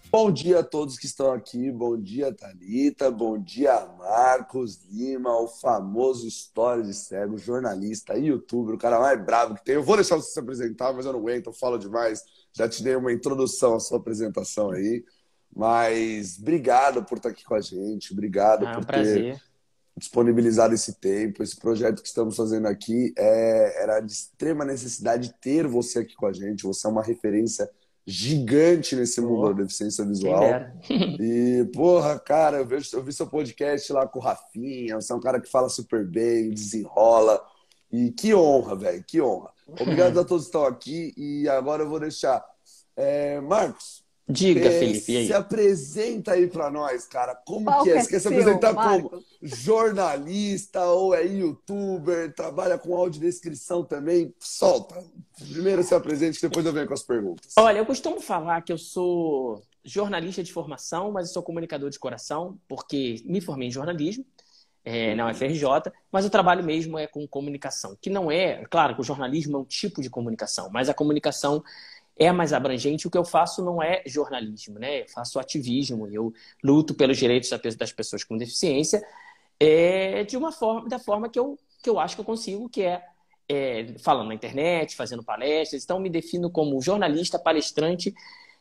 Bom dia a todos que estão aqui. Bom dia, Thalita. Bom dia, Marcos Lima, o famoso História de Cego, jornalista, youtuber, o cara mais bravo que tem. Eu vou deixar você se apresentar, mas eu não aguento, eu falo demais. Já te dei uma introdução à sua apresentação aí. Mas obrigado por estar aqui com a gente, obrigado Ah, é um por ter prazer. disponibilizado esse tempo. Esse projeto que estamos fazendo aqui era de extrema necessidade ter você aqui com a gente. Você é uma referência gigante nesse mundo Oh, da deficiência quem visual. dera. E, porra, cara, eu vi seu podcast lá com o Rafinha. Você é um cara que fala super bem, desenrola. E que honra, velho, que honra. Obrigado a todos que estão aqui. E agora eu vou deixar. Marcos, Diga, Felipe, e se aí? apresenta aí pra nós, cara. Como que Palco é? é Você quer se seu, apresentar como Marcos. jornalista ou é youtuber? Trabalha com audiodescrição também? Solta. Primeiro se apresente, depois eu venho com as perguntas. Olha, eu costumo falar que eu sou jornalista de formação, mas eu sou comunicador de coração, porque me formei em jornalismo, na Uhum. UFRJ, mas o trabalho mesmo é com comunicação, que não é, claro que o jornalismo é um tipo de comunicação, mas a comunicação é mais abrangente. O que eu faço não é jornalismo, né? Eu faço ativismo, eu luto pelos direitos das pessoas com deficiência, de uma forma, da forma que eu acho que eu consigo, que falando na internet, fazendo palestras. Então, me defino como jornalista, palestrante,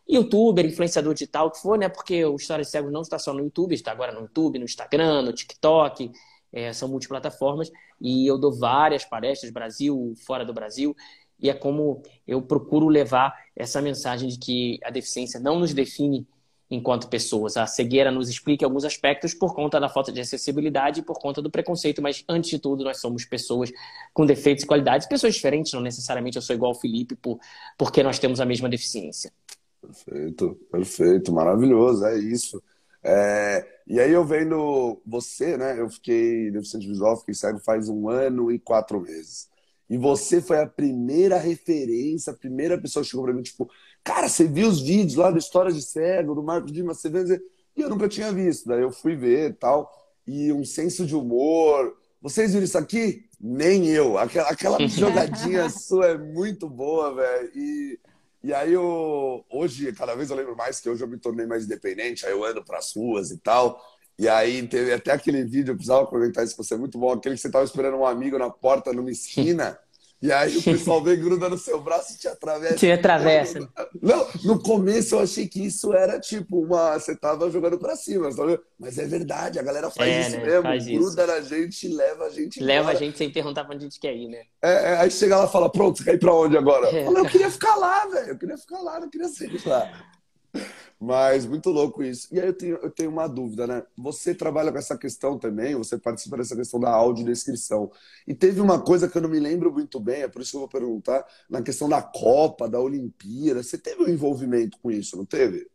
youtuber, influenciador digital, o que for, né? Porque o História de Cego não está só no YouTube, está agora no YouTube, no Instagram, no TikTok, são multiplataformas, e eu dou várias palestras, Brasil, fora do Brasil, e é como eu procuro levar essa mensagem de que a deficiência não nos define enquanto pessoas. A cegueira nos explica alguns aspectos por conta da falta de acessibilidade e por conta do preconceito, mas antes de tudo nós somos pessoas com defeitos e qualidades, pessoas diferentes, não necessariamente eu sou igual ao Felipe porque nós temos a mesma deficiência. Perfeito, perfeito, maravilhoso, é isso. E aí eu vendo você, né? Eu fiquei deficiente visual, fiquei cego faz 1 ano e 4 meses. E você foi a primeira referência, a primeira pessoa que chegou pra mim, tipo, cara, você viu os vídeos lá da História de Cego, do Marcos Dimas, você vê? E eu nunca tinha visto. Daí eu fui ver e tal, e um senso de humor. Vocês viram isso aqui? Nem eu. Aquela jogadinha sua é muito boa, velho. E aí, hoje, cada vez eu lembro mais que hoje eu me tornei mais independente, aí eu ando pras ruas e tal. E aí teve até aquele vídeo, eu precisava comentar isso com você, é muito bom, aquele que você tava esperando um amigo na porta, numa esquina, e aí o pessoal vem, gruda no seu braço e te atravessa. Você Porra, atravessa. não, no começo eu achei que isso era tipo você tava jogando pra cima, sabe? Mas é verdade, a galera faz isso Né? mesmo, Faz isso. gruda na gente e leva a gente Leva a embora. gente sem perguntar pra onde a gente quer ir, né? Aí chega lá e fala, pronto, você quer ir pra onde agora? Fala, eu queria ficar lá, velho. Eu queria ficar lá, não queria sair de lá. Mas muito louco isso. E aí eu tenho uma dúvida, né? Você trabalha com essa questão também, você participa dessa questão da audiodescrição. E teve uma coisa que eu não me lembro muito bem, é por isso que eu vou perguntar, na questão da Copa, da Olimpíada. Você teve um envolvimento com isso, não teve?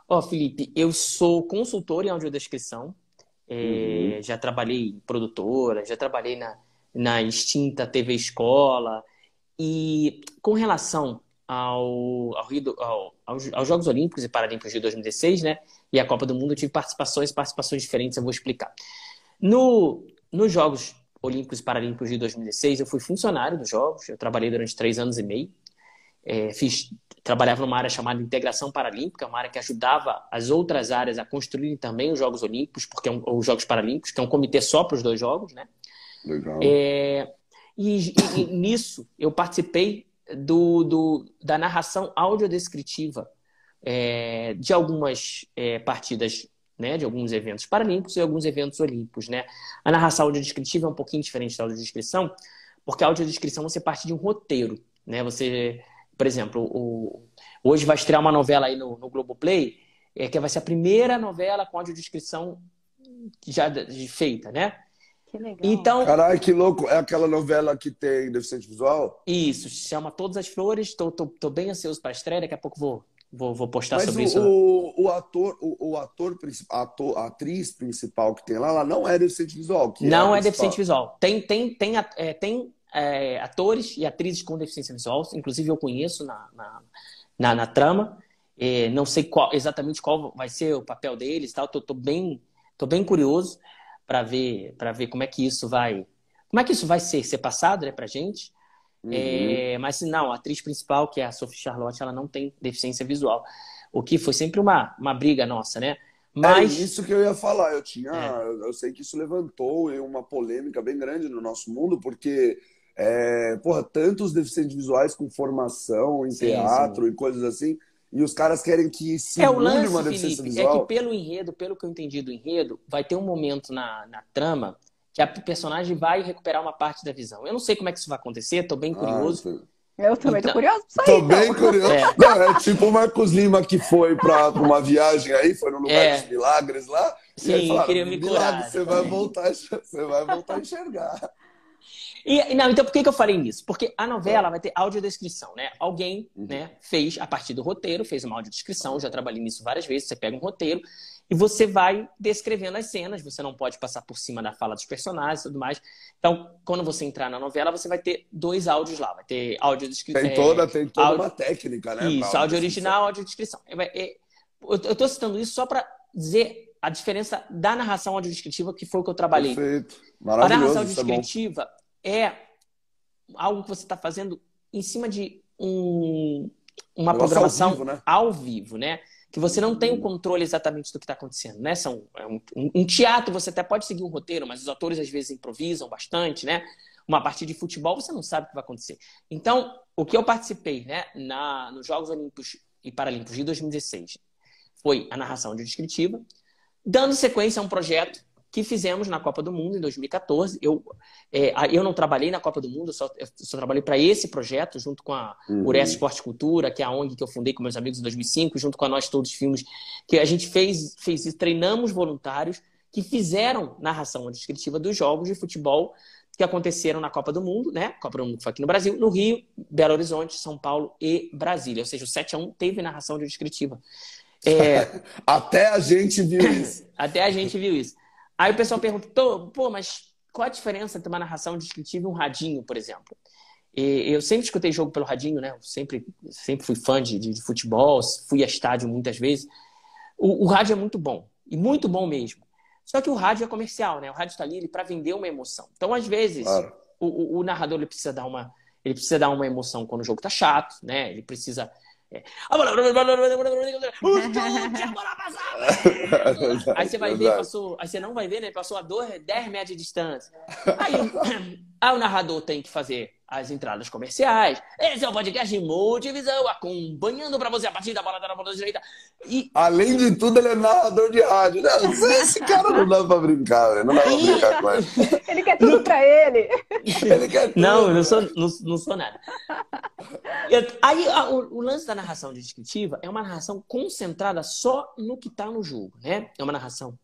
Ó, Felipe, eu sou consultor em audiodescrição. Uhum. Já trabalhei em produtora, já trabalhei na extinta TV Escola. E com relação aos Jogos Olímpicos e Paralímpicos de 2016, né? E a Copa do Mundo, eu tive participações diferentes, eu vou explicar. Nos Jogos Olímpicos e Paralímpicos de 2016, eu fui funcionário dos Jogos, eu trabalhei durante 3 anos e meio. É, Trabalhava numa área chamada Integração Paralímpica, uma área que ajudava as outras áreas a construírem também os Jogos Olímpicos, os Jogos Paralímpicos, que é um comitê só para os dois jogos, né? Legal. É, e nisso eu participei da narração audiodescritiva de algumas partidas, né, de alguns eventos paralímpicos e alguns eventos olímpicos, né? A narração audiodescritiva é um pouquinho diferente da audiodescrição, porque a audiodescrição você parte de um roteiro, né? Você, por exemplo, hoje vai estrear uma novela aí no Globoplay, que vai ser a primeira novela com audiodescrição já feita, né? Que legal. Então, Caralho, que louco. É aquela novela que tem deficiente visual? isso, chama Todas as Flores. Tô bem ansioso para a estreia. Daqui a pouco vou postar Mas sobre o, isso. o, o ator, o ator principal, a atriz principal que tem lá, ela não é deficiente visual, que é a Não é deficiente principal. visual. Tem atores e atrizes com deficiência visual, inclusive eu conheço na trama. Não sei exatamente qual vai ser o papel deles, tal. Tô bem curioso para ver como é que isso vai ser passado, né, para gente. Uhum. Mas não, a atriz principal, que é a Sophie Charlotte, ela não tem deficiência visual. o que foi sempre uma briga nossa, né? É Mas isso que eu ia falar. é, Eu sei que isso levantou uma polêmica bem grande no nosso mundo, porque, porra, tantos deficientes visuais com formação em sim, sim. teatro e coisas assim, e os caras querem que É o simule uma lance, deficiência Felipe, é que visual. pelo enredo, pelo que eu entendi do enredo, vai ter um momento na trama que a personagem vai recuperar uma parte da visão. Eu não sei como é que isso vai acontecer, tô bem Ah, curioso. Eu também tô Então, curiosa pra isso aí, tô então. bem curioso. é, Não, é tipo o Marcos Lima que foi para uma viagem aí, foi no lugar dos é, milagres lá, e aí sim, falaram, queria me milagre, curar, exatamente. você vai voltar a enxergar. Não, então por que eu falei nisso? Porque a Ah, novela vai ter audiodescrição, né? Alguém, né, fez a partir do roteiro, fez uma audiodescrição, já trabalhei nisso várias vezes, você pega um roteiro e você vai descrevendo as cenas, você não pode passar por cima da fala dos personagens e tudo mais. Então, quando você entrar na novela, você vai ter dois áudios lá, vai ter tem toda uma técnica, né, para isso, áudio audiodescrição. original, audiodescrição. Eu tô citando isso só para dizer a diferença da narração audiodescritiva, que foi o que eu trabalhei. Perfeito. A narração Maravilhoso, isso é bom. audiodescritiva é algo que você está fazendo em cima de uma Negócio ao programação vivo, né? ao vivo, né? Que você não tem o controle exatamente do que está acontecendo, né? Um teatro, você até pode seguir um roteiro, mas os atores às vezes improvisam bastante, né? Uma partida de futebol, você não sabe o que vai acontecer. Então, o que eu participei, né, nos Jogos Olímpicos e Paralímpicos de 2016 foi a narração audiodescritiva, dando sequência a um projeto que fizemos na Copa do Mundo em 2014. Eu não trabalhei na Copa do Mundo, eu só trabalhei para esse projeto, junto com a Ures Esporte Cultura, que é a ONG que eu fundei com meus amigos em 2005, junto com a Nós Todos Filmes, que a gente fez isso, treinamos voluntários que fizeram narração descritiva dos jogos de futebol que aconteceram na Copa do Mundo, né? Copa do Mundo que foi aqui no Brasil, no Rio, Belo Horizonte, São Paulo e Brasília. Ou seja, o 7-1 teve narração descritiva. Até a gente viu isso. Até a gente viu isso. Aí o pessoal perguntou, pô, mas qual a diferença entre uma narração descritiva e um radinho, por exemplo? Eu sempre escutei jogo pelo radinho, né? Eu sempre fui fã de futebol, fui a estádio muitas vezes. O rádio é muito bom, e muito bom mesmo. Só que o rádio é comercial, né? O rádio está ali para vender uma emoção. Então, às vezes, Claro. o narrador ele precisa dar uma emoção quando o jogo tá chato, né? Ele precisa... Aí você vai ver, aí você não vai ver, né? Passou a 10 metros de distância. Aí o narrador tem que fazer as entradas comerciais. Esse é o podcast de Multivisão, acompanhando pra você a partir da bola da ponta direita. Além de tudo, ele é narrador de rádio. Não, esse cara não dá pra brincar, velho. Não dá pra brincar com ele. Ele quer tudo pra ele. Ele quer tudo. Não, eu não sou nada. Aí o lance da narração descritiva é uma narração concentrada só no que tá no jogo, né? É uma narração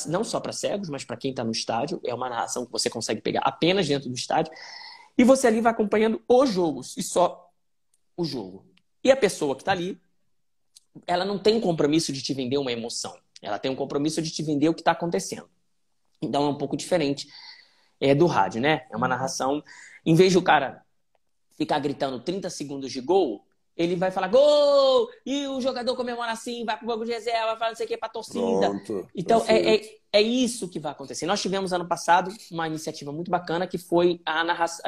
não só para cegos, mas para quem tá no estádio. É uma narração que você consegue pegar apenas dentro do estádio. E você ali vai acompanhando os jogos, e só o jogo. E a pessoa que está ali, ela não tem um compromisso de te vender uma emoção. Ela tem um compromisso de te vender o que está acontecendo. Então é um pouco diferente do rádio, né? É uma narração... Em vez de o cara ficar gritando 30 segundos de gol, ele vai falar gol! E o jogador comemora assim, vai pro banco de reserva, vai falar não sei o que pra torcida. Pronto, então é isso que vai acontecer. Nós tivemos ano passado uma iniciativa muito bacana que foi a narração.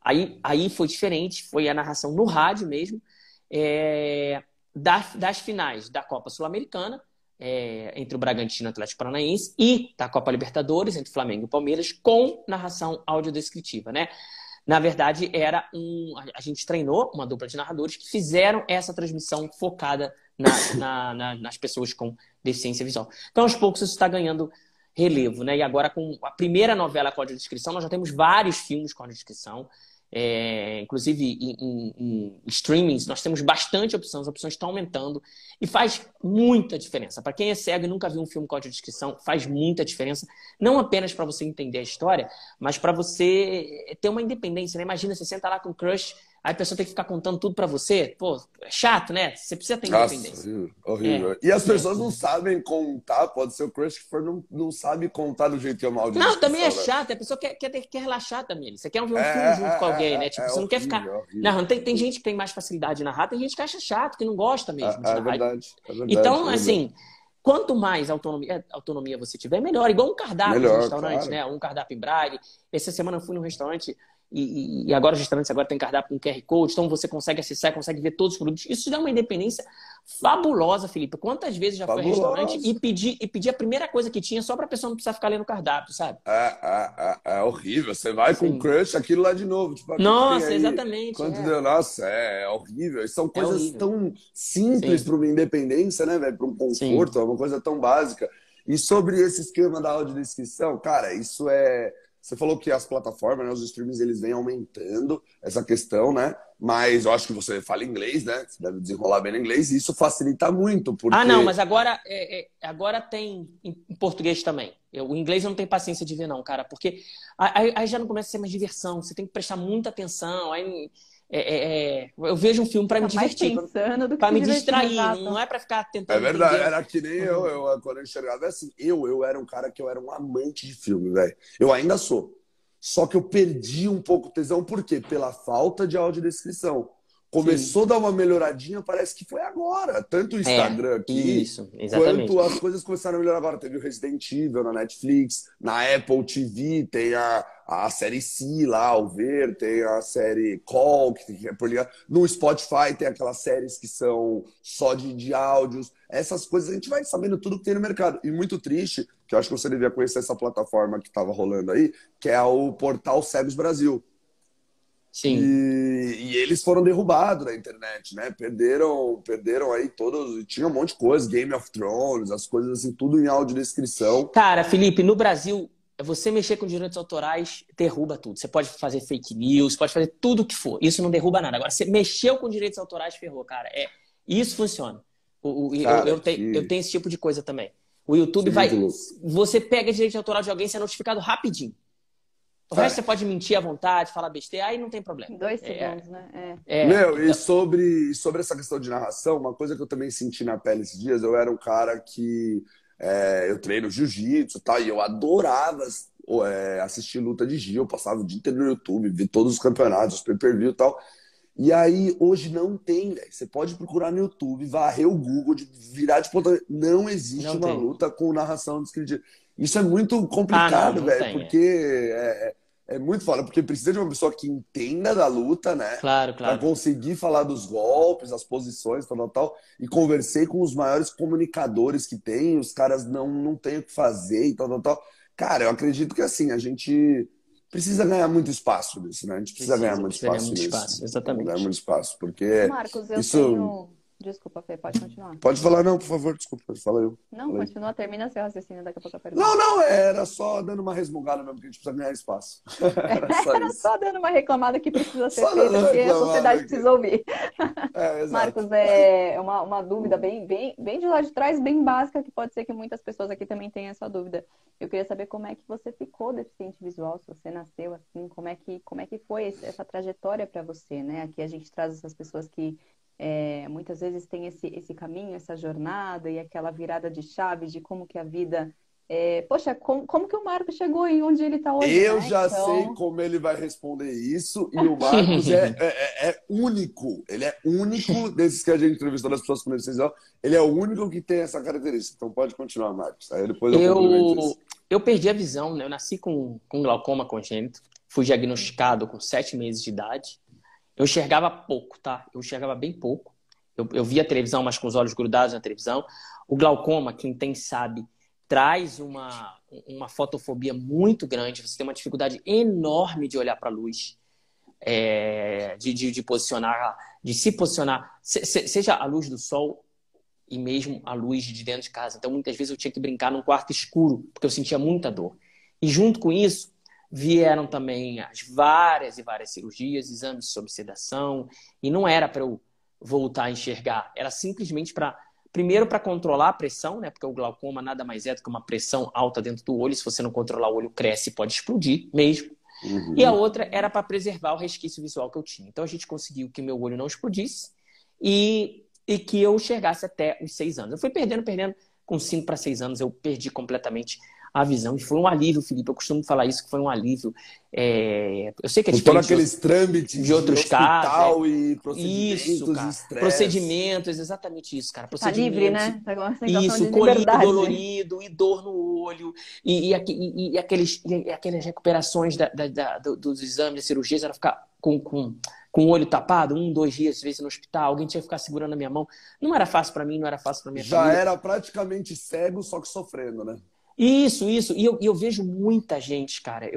Aí foi diferente, foi a narração no rádio mesmo, das finais da Copa Sul-Americana, entre o Bragantino e o Atlético Paranaense, e da Copa Libertadores, entre Flamengo e Palmeiras, com narração audiodescritiva, né? Na verdade, a gente treinou uma dupla de narradores que fizeram essa transmissão focada nas pessoas com deficiência visual. Então, aos poucos, isso está ganhando relevo, né? E agora, com a primeira novela com audiodescrição, nós já temos vários filmes com audiodescrição. Inclusive em streamings, nós temos bastante opções, as opções estão aumentando e faz muita diferença. Para quem é cego e nunca viu um filme com audiodescrição, faz muita diferença, não apenas para você entender a história, mas para você ter uma independência, né? Imagina, você senta lá com o crush, aí a pessoa tem que ficar contando tudo para você. Pô, é chato, né? Você precisa ter independência. Nossa, horrível. E as pessoas não sabem contar, pode ser o crush que for, não sabe contar do jeito que é uma audiodescrição. Não, também é né? chato. A pessoa quer relaxar também. Você quer ver um filme junto com alguém, né? Tipo, você não quer ficar... Não, tem gente que tem mais facilidade de narrar, tem gente que acha chato, que não gosta mesmo de narrar. É verdade. Então, assim, quanto mais autonomia você tiver, melhor. Igual um cardápio de restaurante, claro. né? Um cardápio em braille. Essa semana eu fui num restaurante e agora os restaurantes agora tem cardápio com QR Code, então você consegue acessar, consegue ver todos os produtos. Isso dá uma independência fabulosa, Felipe. Quantas vezes já foi a restaurante e pedir a primeira coisa que tinha só para a pessoa não precisar ficar lendo o cardápio, sabe? É horrível. Você vai com o crush, aquilo lá de novo. Tipo, nossa, exatamente. Quanto deu? Nossa, é horrível. São coisas tão simples Sim. para uma independência, né, velho? Para um conforto, é uma coisa tão básica. E sobre esse esquema da audiodescrição, cara, isso é... Você falou que as plataformas, né, os streamings, eles vêm aumentando essa questão, né? Mas eu acho que você fala inglês, né? Você deve desenrolar bem no inglês e isso facilita muito, porque... Ah, não, mas agora tem em português também. O inglês eu não tenho paciência de ver, não, cara, porque aí já não começa a ser mais diversão. Você tem que prestar muita atenção. Aí eu vejo um filme para me divertir, para me distrair, não é para ficar tentando. É verdade, entender. era que nem eu quando eu enxergava, assim, eu era um cara que eu era um amante de filme, velho. Eu ainda sou. Só que eu perdi um pouco o tesão, por quê? Pela falta de audiodescrição. Começou a dar uma melhoradinha, parece que foi agora. Tanto o Instagram aqui, isso, exatamente. quanto as coisas começaram a melhorar agora. Teve o Resident Evil na Netflix, na Apple TV tem a série C lá, o Ver, tem a série Call, que é por ligar. No Spotify tem aquelas séries que são só de áudios. Essas coisas a gente vai sabendo tudo que tem no mercado. E muito triste, que eu acho que você devia conhecer essa plataforma que estava rolando aí, que é o portal Cegos Brasil. Sim. E eles foram derrubados na internet, né? Perderam aí todos. Tinha um monte de coisa, Game of Thrones, as coisas assim, tudo em audiodescrição. Cara, Felipe, no Brasil, você mexer com direitos autorais derruba tudo. Você pode fazer fake news, pode fazer tudo o que for. Isso não derruba nada. Agora, você mexeu com direitos autorais, ferrou, cara. Isso funciona. Cara, eu tenho esse tipo de coisa também. O YouTube você pega direito autoral de alguém, você é notificado rapidinho. O resto você pode mentir à vontade, falar besteira, aí não tem problema. 2 segundos, né? E sobre essa questão de narração, uma coisa que eu também senti na pele esses dias, eu era um cara que eu treino jiu-jitsu e tal, e eu adorava assistir luta de jiu, eu passava o dia inteiro no YouTube, vi todos os campeonatos, os pay-per-view e tal. E aí, hoje não tem, velho. Você pode procurar no YouTube, varrer o Google, virar de ponta. Não existe uma luta com narração descritiva. Isso é muito complicado, velho, porque é muito foda, porque precisa de uma pessoa que entenda da luta, né? Claro. Pra conseguir falar dos golpes, as posições, tal. E conversei com os maiores comunicadores que tem, os caras não têm o que fazer e tal. Cara, eu acredito que assim, a gente precisa ganhar muito espaço nisso, né? A gente precisa ganhar muito espaço nisso. Exatamente. Ganhar muito espaço, porque Marcos, eu tenho... Desculpa, Fê, pode continuar. Pode falar, não, por favor, desculpa, fala eu. Não, continua, termina seu raciocínio, daqui a pouco eu pergunto. Não, era só dando uma resmungada mesmo, porque a gente precisa ganhar espaço. Era só dando uma reclamada que precisa ser feita, porque a sociedade precisa ouvir. Marcos, é uma dúvida bem de lá de trás, bem básica, que pode ser que muitas pessoas aqui também tenham essa dúvida. Eu queria saber como é que você ficou deficiente visual, se você nasceu assim, como é que foi essa trajetória para você, né? Aqui a gente traz essas pessoas que muitas vezes tem esse caminho, essa jornada e aquela virada de chave de como que a vida... Poxa, como que o Marcos chegou em onde ele está hoje? Eu já sei como ele vai responder isso, e o Marcos é único. Ele é único desses que a gente entrevistou nas pessoas com deficiência. Ele é o único que tem essa característica. Então pode continuar, Marcos. Aí depois eu complemento isso. Eu perdi a visão, né? Eu nasci com glaucoma congênito. Fui diagnosticado com 7 meses de idade. Eu enxergava pouco, tá? Eu enxergava bem pouco. Eu via a televisão, mas com os olhos grudados na televisão. O glaucoma, quem tem sabe, traz uma fotofobia muito grande. Você tem uma dificuldade enorme de olhar para a luz, de se posicionar, seja a luz do sol e mesmo a luz de dentro de casa. Então, muitas vezes eu tinha que brincar num quarto escuro, porque eu sentia muita dor. E junto com isso, vieram também as várias e várias cirurgias, exames sob sedação, e não era para eu voltar a enxergar, era simplesmente primeiro para controlar a pressão, né? Porque o glaucoma nada mais é do que uma pressão alta dentro do olho, se você não controlar o olho cresce e pode explodir mesmo. Uhum. E a outra era para preservar o resquício visual que eu tinha. Então a gente conseguiu que meu olho não explodisse e que eu enxergasse até os 6 anos. Eu fui perdendo, com 5 para 6 anos eu perdi completamente a visão. E foi um alívio, Felipe. Eu costumo falar isso, que foi um alívio. Eu sei que é por diferente aqueles trâmites de outros hospital casos. E procedimentos, Isso, cara. estresse. Procedimentos, exatamente isso, cara. Tá livre, né? Tá com uma sensação Isso, de colírio liberdade. dolorido e dor no olho. E aquelas recuperações dos exames, da cirurgia, era ficar com o olho tapado, 1, 2 dias, às vezes, no hospital. Alguém tinha que ficar segurando a minha mão. Não era fácil para mim, não era fácil para minha Já família. era praticamente cego, só que sofrendo, né? Isso. E eu vejo muita gente, cara,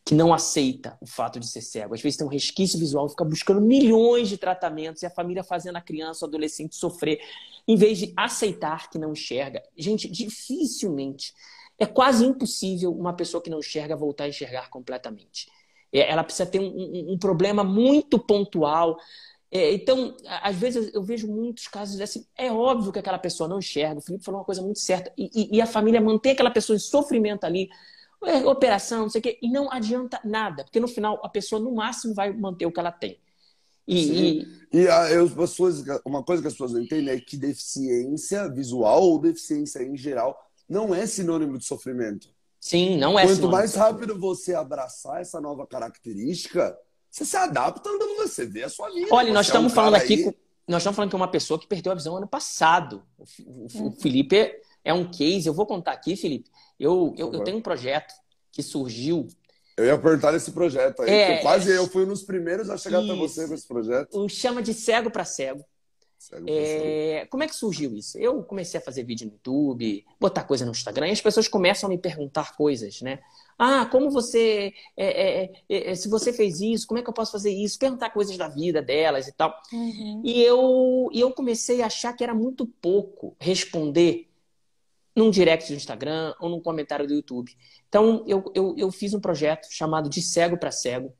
que não aceita o fato de ser cego. Às vezes tem um resquício visual, fica buscando milhões de tratamentos e a família fazendo a criança, o adolescente sofrer, em vez de aceitar que não enxerga. Gente, dificilmente, é quase impossível uma pessoa que não enxerga voltar a enxergar completamente. Ela precisa ter um problema muito pontual. Então, às vezes eu vejo muitos casos assim, é óbvio que aquela pessoa não enxerga, o Felipe falou uma coisa muito certa, e a família mantém aquela pessoa em sofrimento ali, operação, não sei o quê, e não adianta nada, porque no final a pessoa no máximo vai manter o que ela tem. Uma coisa que as pessoas não entendem é que deficiência visual ou deficiência em geral não é sinônimo de sofrimento. Sim, não é. Quanto mais rápido você abraçar essa nova característica, você se adapta andando, você vê a sua vida. Olha, nós estamos falando aqui com uma pessoa que perdeu a visão ano passado. O Felipe é um case. Eu vou contar aqui, Felipe. Eu tenho um projeto que surgiu. Eu ia perguntar desse projeto aí. Eu fui um dos primeiros a chegar até você com esse projeto. O chama de Cego para Cego. Como é que surgiu isso? Eu comecei a fazer vídeo no YouTube, botar coisa no Instagram, e as pessoas começam a me perguntar coisas, né? Como você... se você fez isso, como é que eu posso fazer isso? Perguntar coisas da vida delas e tal. Uhum. E eu comecei a achar que era muito pouco responder num direct do Instagram ou num comentário do YouTube. Então, eu fiz um projeto chamado De Cego para Cego,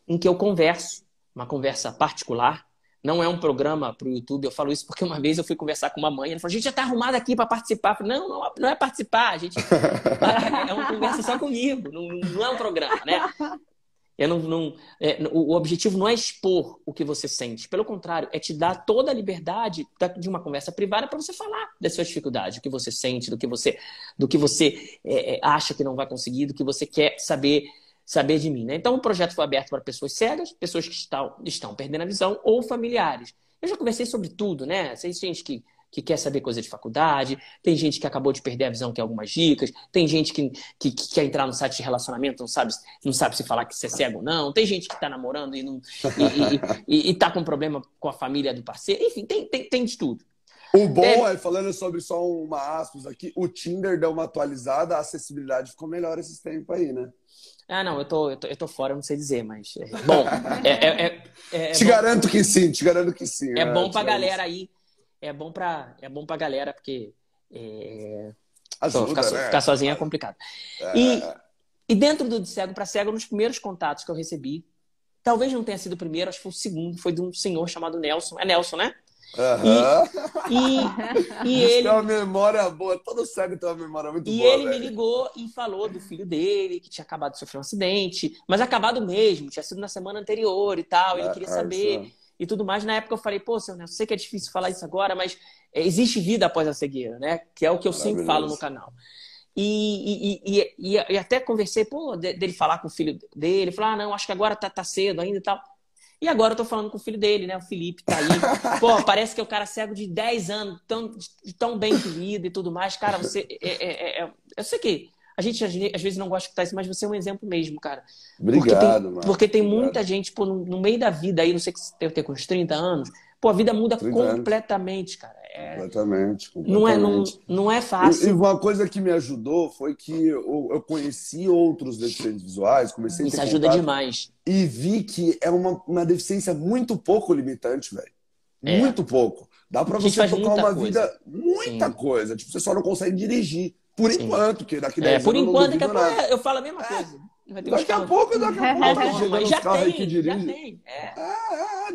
em que eu converso, uma conversa particular. Não é um programa para o YouTube, eu falo isso porque uma vez eu fui conversar com uma mãe, ela falou, a gente já está arrumada aqui para participar. Eu falei, não é participar, a gente é uma conversa só comigo, não é um programa, né? O objetivo não é expor o que você sente, pelo contrário, é te dar toda a liberdade de uma conversa privada para você falar das suas dificuldades, do que você sente, do que você acha que não vai conseguir, do que você quer saber de mim, né? Então, o projeto foi aberto para pessoas cegas, pessoas que estão perdendo a visão ou familiares. Eu já conversei sobre tudo, né? Tem gente que quer saber coisa de faculdade, tem gente que acabou de perder a visão, quer algumas dicas, tem gente que quer entrar no site de relacionamento, não sabe se falar que você é cego ou não, tem gente que está namorando e está com problema com a família do parceiro, enfim, tem de tudo. O bom falando sobre só uma aspas aqui, o Tinder deu uma atualizada, a acessibilidade ficou melhor esses tempos aí, né? Não, eu tô fora, eu não sei dizer, mas... Bom, te garanto que sim, te garanto que sim. É bom pra galera aí, é bom pra galera, porque ajuda, ficar sozinho é complicado. E dentro do De Cego para Cego, nos primeiros contatos que eu recebi, talvez não tenha sido o primeiro, acho que foi o segundo, foi de um senhor chamado Nelson. É Nelson, né? E ele tem uma memória boa, todo cego tem uma memória muito boa. E ele me ligou e falou do filho dele, que tinha acabado de sofrer um acidente, mas acabado mesmo, tinha sido na semana anterior e tal, ele queria saber e tudo mais. Na época eu falei, seu Nelson, sei que é difícil falar isso agora, mas existe vida após a cegueira, né? Que é o que eu sempre falo no canal. E até conversei, dele falar com o filho dele, falar, não, acho que agora tá cedo ainda e tal. E agora eu tô falando com o filho dele, né? O Felipe tá aí. Parece que é o cara cego de 10 anos, tão bem vivido e tudo mais. Cara, você... eu sei que a gente às vezes não gosta de escutar isso, mas você é um exemplo mesmo, cara. Obrigado, porque tem muita gente, no meio da vida aí, não sei que você deve ter com uns 30 anos, a vida muda completamente, cara. Completamente. Não é fácil. E uma coisa que me ajudou foi que eu conheci outros deficientes visuais, comecei a ter Isso ajuda demais. E vi que é uma deficiência muito pouco limitante, velho. Muito pouco. Dá pra você tocar uma vida, muita coisa. Tipo, você só não consegue dirigir. Por enquanto, que daqui 10 por anos enquanto, eu falo a mesma coisa. Daqui a pouco, já tem.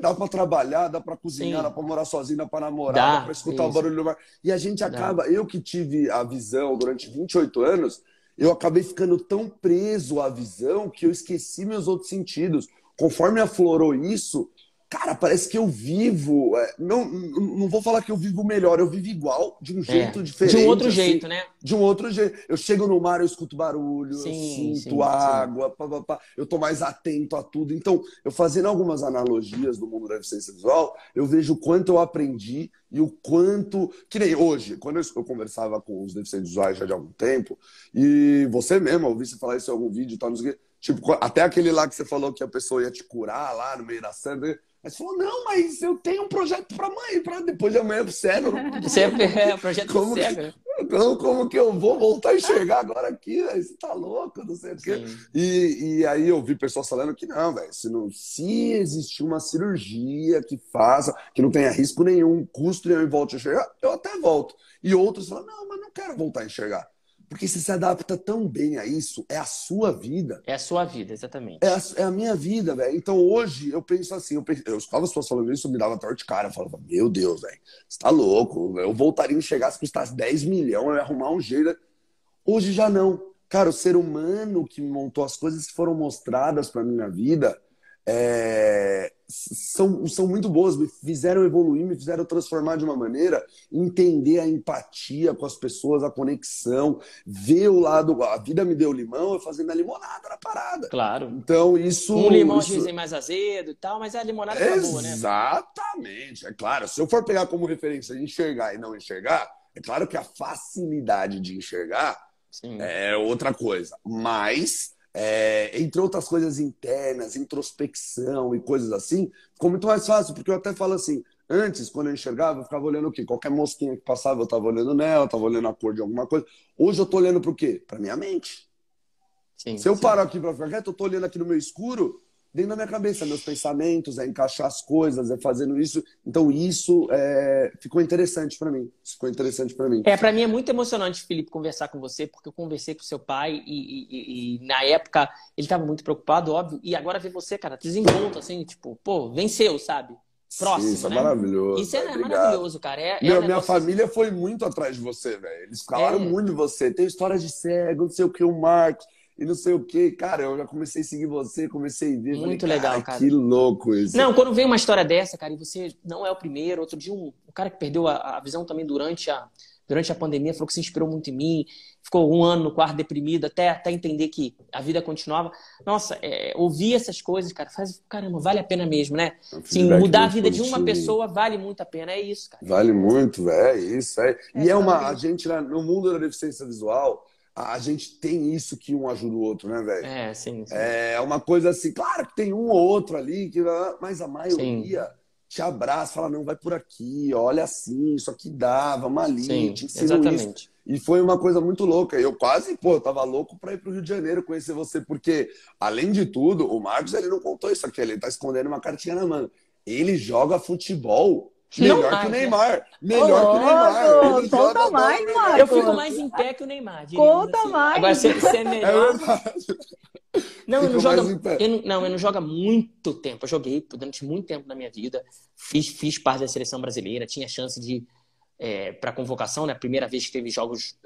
Dá pra trabalhar, dá pra cozinhar, dá pra morar sozinho, dá pra namorar, dá pra escutar o barulho do mar. E a gente acaba... Eu que tive a visão durante 28 anos, eu acabei ficando tão preso à visão que eu esqueci meus outros sentidos. Conforme aflorou isso, cara, parece que eu vivo. Não vou falar que eu vivo melhor, eu vivo igual, de um jeito diferente. De um outro assim, jeito, né? De um outro jeito. Eu chego no mar, eu escuto barulho, Sim, eu sinto sim, água, pá, pá, pá. Eu tô mais atento a tudo. Então, eu fazendo algumas analogias do mundo da deficiência visual, eu vejo o quanto eu aprendi e o quanto. Que nem hoje, quando eu conversava com os deficientes visuais já de algum tempo, e você mesmo, eu ouvi você falar isso em algum vídeo e tal, não sei o quê. Tipo, até aquele lá que você falou que a pessoa ia te curar lá no meio da cena. Aí você falou, não, mas eu tenho um projeto para amanhã, para depois de amanhã pro cego. Isso é o projeto como, cego, né? como que eu vou voltar a enxergar agora aqui? Véio? Você tá louco, não sei o quê. E aí eu vi pessoas falando que não, velho, se existir uma cirurgia que faça, que não tenha risco nenhum, custo nenhum e volte a enxergar, eu até volto. E outros falam, não, mas não quero voltar a enxergar. Porque você se adapta tão bem a isso, é a sua vida. É a sua vida, exatamente. É a minha vida, velho. Então hoje eu penso assim, eu escutava as pessoas falando isso, me dava torta de cara. Eu falava, meu Deus, velho, você tá louco. Eu voltaria a chegar se custasse 10 milhões, eu ia arrumar um jeito. Hoje já não. Cara, o ser humano que montou as coisas que foram mostradas pra mim na vida são muito boas, me fizeram evoluir, me fizeram transformar de uma maneira, entender a empatia com as pessoas, a conexão, ver o lado, a vida me deu limão, eu fazendo a limonada na parada. Claro. Então isso... Um limão às vezes é mais azedo e tal, mas a limonada é boa, né? Exatamente. É claro, se eu for pegar como referência enxergar e não enxergar, é claro que a facilidade de enxergar é outra coisa, mas... entre outras coisas internas, introspecção e coisas assim, ficou muito mais fácil, porque eu até falo assim, antes, quando eu enxergava, eu ficava olhando o quê? Qualquer mosquinha que passava, eu tava olhando nela, eu tava olhando a cor de alguma coisa. Hoje eu tô olhando pro quê? Pra minha mente. Se eu paro aqui pra ficar quieto, eu tô olhando aqui no meu escuro, dentro da minha cabeça, meus pensamentos, encaixar as coisas, fazendo isso. Então isso ficou interessante pra mim. Isso ficou interessante pra mim. Pra mim é muito emocionante, Felipe, conversar com você, porque eu conversei com seu pai e na época ele estava muito preocupado, óbvio, e agora ver você, cara, desenvolto, assim, tipo, pô, venceu, sabe? Próximo, isso né? É maravilhoso. Isso é maravilhoso, cara. Minha família foi muito atrás de você, velho. Eles falaram muito de você. Tem história de cego, não sei o que, o Marcos. E não sei o que, cara, eu já comecei a seguir você, comecei a ver. Muito falei, legal, cara. Que louco isso. Não, quando vem uma história dessa, cara, e você não é o primeiro, outro dia um cara que perdeu a visão também durante a pandemia, falou que se inspirou muito em mim, ficou um ano no quarto deprimido, até entender que a vida continuava. Nossa, ouvir essas coisas, cara, caramba, vale a pena mesmo, né? Sim, mudar a vida de uma pessoa vale muito a pena, é isso, cara. Vale muito, velho, é isso. E a gente, no mundo da deficiência visual, a gente tem isso que um ajuda o outro, né, velho? Sim. É uma coisa assim, claro que tem um ou outro ali, mas a maioria te abraça, fala, não, vai por aqui, olha assim, isso aqui dá, vamos ali, te ensino exatamente. isso. E foi uma coisa muito louca. Eu quase, eu tava louco pra ir pro Rio de Janeiro conhecer você, porque, além de tudo, o Marcos, ele não contou isso aqui, ele tá escondendo uma cartinha na mão. Ele joga futebol melhor que o Neymar. Melhor que o Neymar. Ele conta mais, Marcos. Eu fico mais em pé que o Neymar. Conta assim. mais. Agora, você é melhor. Não, eu não jogo há muito tempo. Eu joguei durante muito tempo na minha vida. Fiz parte da seleção brasileira. Tinha chance de para convocação, né? A primeira vez que teve jogos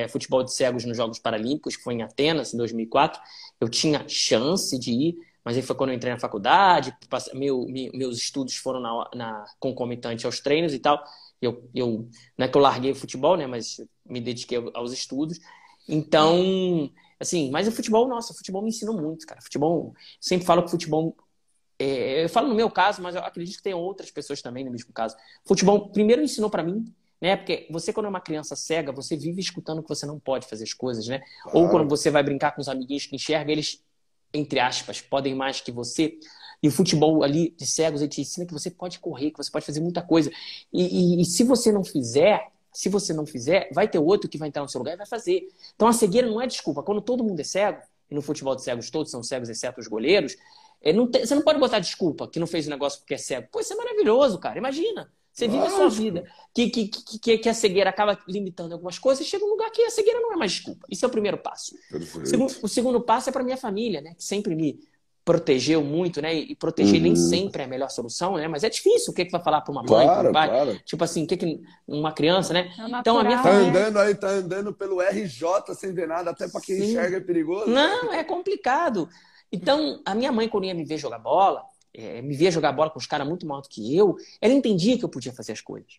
futebol de cegos nos Jogos Paralímpicos, que foi em Atenas, em 2004. Eu tinha chance de ir. Mas aí foi quando eu entrei na faculdade, meus estudos foram concomitante aos treinos e tal. Eu não é que eu larguei o futebol, né? Mas me dediquei aos estudos. Então, assim, mas o futebol me ensinou muito, cara. Futebol, sempre falo que futebol... eu falo no meu caso, mas eu acredito que tem outras pessoas também no mesmo caso. Futebol, primeiro, ensinou pra mim, né? Porque você, quando é uma criança cega, você vive escutando que você não pode fazer as coisas, né? Claro. Ou quando você vai brincar com os amiguinhos que enxergam, eles... entre aspas, podem mais que você. E o futebol ali de cegos, ele te ensina que você pode correr, que você pode fazer muita coisa. E se você não fizer, vai ter outro que vai entrar no seu lugar e vai fazer. Então a cegueira não é desculpa. Quando todo mundo é cego, e no futebol de cegos todos são cegos, exceto os goleiros, você não pode botar desculpa que não fez o negócio porque é cego. Pô, isso é maravilhoso, cara. Imagina. Você vive a sua vida, que a cegueira acaba limitando algumas coisas, e chega um lugar que a cegueira não é mais desculpa. Isso é o primeiro passo. O segundo passo é para minha família, né? Que sempre me protegeu muito, né? E proteger nem sempre é a melhor solução, né? Mas é difícil. O que vai falar para uma mãe, para um pai? Claro. Tipo assim, uma criança, né? Então a minha família... Tá andando pelo RJ sem ver nada, até para quem enxerga é perigoso. Não, é complicado. Então, a minha mãe, quando ia me ver jogar bola, me via jogar bola com os caras muito maior do que eu, ela entendia que eu podia fazer as coisas.